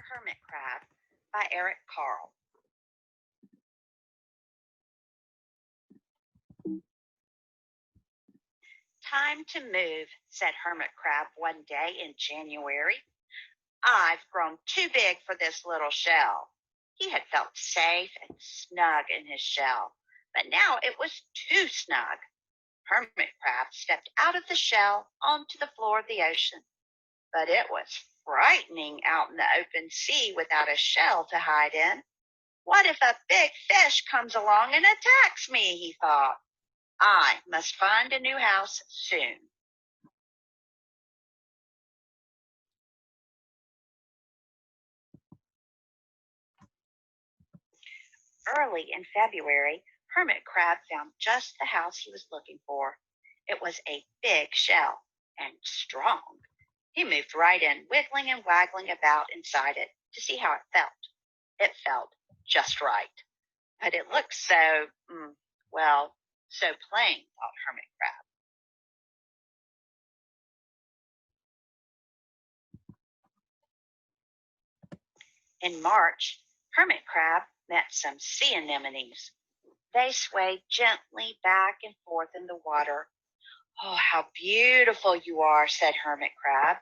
Hermit Crab by Carle. Time to move, said Hermit Crab one day in January. I've grown too big for this little shell. He had felt safe and snug in his shell, but now it was too snug. Hermit Crab stepped out of the shell onto the floor of the ocean, but it was frightening out in the open sea without a shell to hide in. What if a big fish comes along and attacks me, he thought. I must find a new house soon. Early in February, Hermit Crab found just the house he was looking for. It was a big shell and strong. He moved right in, wiggling and waggling about inside it to see how it felt. It felt just right. But it looked so, so plain, thought Hermit Crab. In March, Hermit Crab met some sea anemones. They swayed gently back and forth in the water. Oh, how beautiful you are, said Hermit Crab.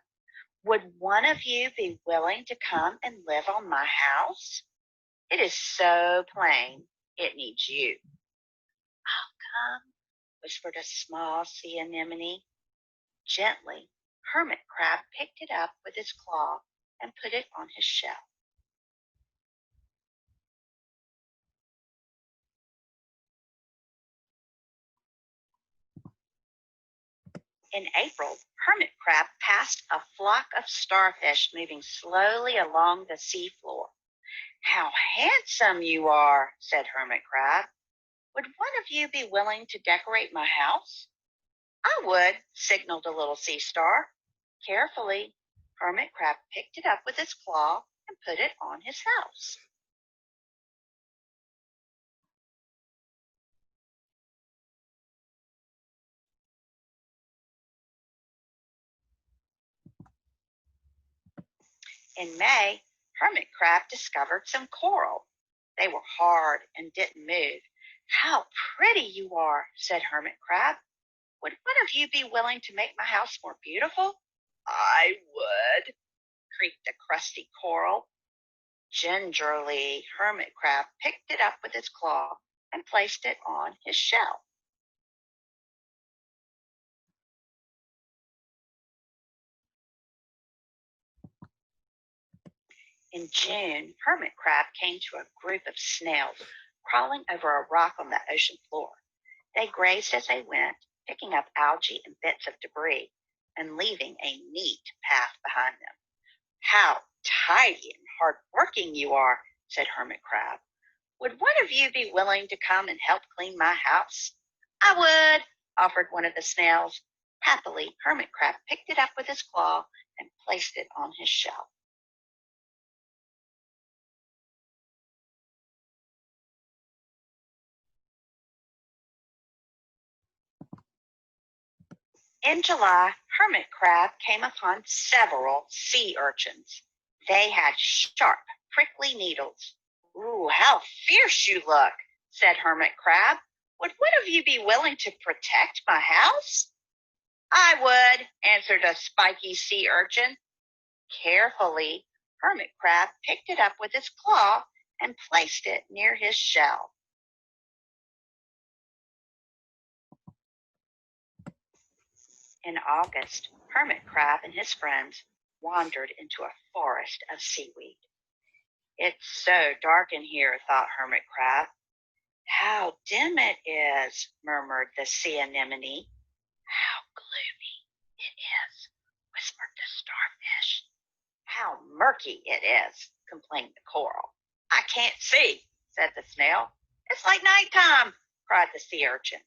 Would one of you be willing to come and live on my house? It is so plain, it needs you. I'll come, whispered a small sea anemone. Gently, Hermit Crab picked it up with his claw and put it on his shell. In April, Hermit Crab passed a flock of starfish moving slowly along the seafloor. How handsome you are, said Hermit Crab. Would one of you be willing to decorate my house? I would, signaled a little sea star. Carefully, Hermit Crab picked it up with his claw and put it on his house. In May, Hermit Crab discovered some coral. They were hard and didn't move. How pretty you are, said Hermit Crab. Would one of you be willing to make my house more beautiful? I would, creaked the crusty coral. Gingerly, Hermit Crab picked it up with his claw and placed it on his shell. In June, Hermit Crab came to a group of snails crawling over a rock on the ocean floor. They grazed as they went, picking up algae and bits of debris and leaving a neat path behind them. How tidy and hard-working you are, said Hermit Crab. Would one of you be willing to come and help clean my house? I would, offered one of the snails. Happily, Hermit Crab picked it up with his claw and placed it on his shell. In July, Hermit Crab came upon several sea urchins. They had sharp, prickly needles. Ooh, how fierce you look, said Hermit Crab. Would one of you be willing to protect my house? I would, answered a spiky sea urchin. Carefully, Hermit Crab picked it up with his claw and placed it near his shell. In August, Hermit Crab and his friends wandered into a forest of seaweed. It's so dark in here, thought Hermit Crab. How dim it is, murmured the sea anemone. How gloomy it is, whispered the starfish. How murky it is, complained the coral. I can't see, said the snail. It's like nighttime, cried the sea urchin.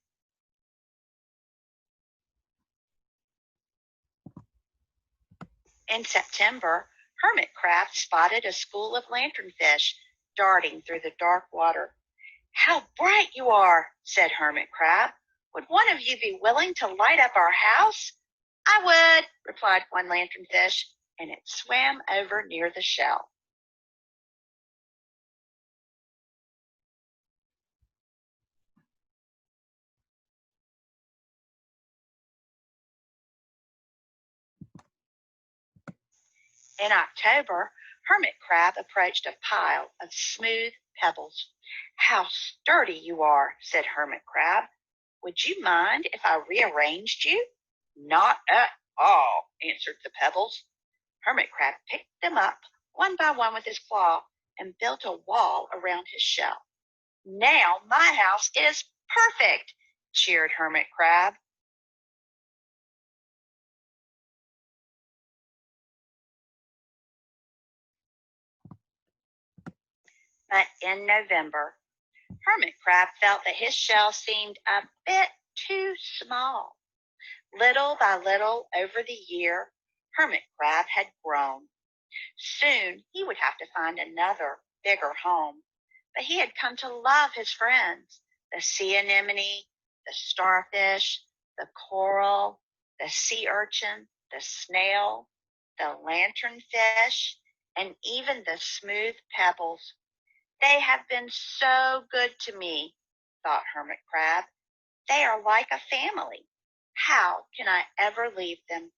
In September, Hermit Crab spotted a school of lanternfish darting through the dark water. How bright you are, said Hermit Crab. Would one of you be willing to light up our house? I would, replied one lanternfish, and it swam over near the shell. In October, Hermit Crab approached a pile of smooth pebbles. "How sturdy you are," said Hermit Crab. "Would you mind if I rearranged you?" "Not at all," answered the pebbles. Hermit Crab picked them up one by one with his claw and built a wall around his shell. "Now my house is perfect," cheered Hermit Crab. But in November, Hermit Crab felt that his shell seemed a bit too small. Little by little over the year, Hermit Crab had grown. Soon he would have to find another, bigger home. But he had come to love his friends, the sea anemone, the starfish, the coral, the sea urchin, the snail, the lanternfish, and even the smooth pebbles. "They have been so good to me," thought Hermit Crab. "They are like a family. How can I ever leave them?"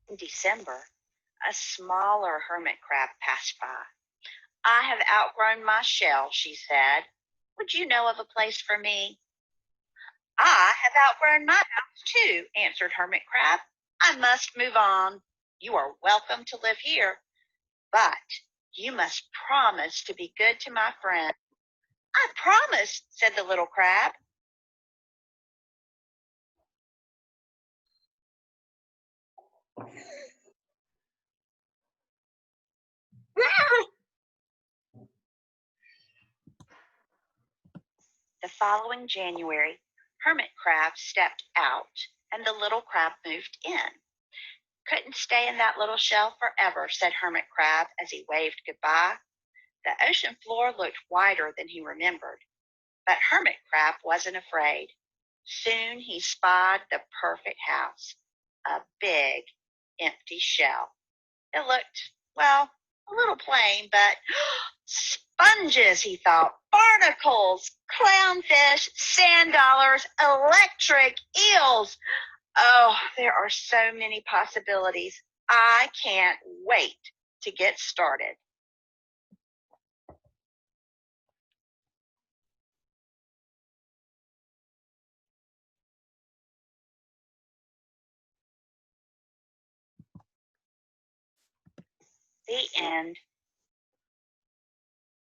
In December, a smaller hermit crab passed by. "I have outgrown my shell," she said. "Would you know of a place for me?" "I have outgrown my house too," answered Hermit Crab. "I must move on. You are welcome to live here, but you must promise to be good to my friend." "I promise," said the little crab. The following January, Hermit Crab stepped out and the little crab moved in. "Couldn't stay in that little shell forever," said Hermit Crab as he waved goodbye. The ocean floor looked wider than he remembered, but Hermit Crab wasn't afraid. Soon he spied the perfect house, a big, empty shell. It looked, well, a little plain, but sponges, he thought, barnacles, clownfish, sand dollars, electric eels. Oh, there are so many possibilities. I can't wait to get started. The end.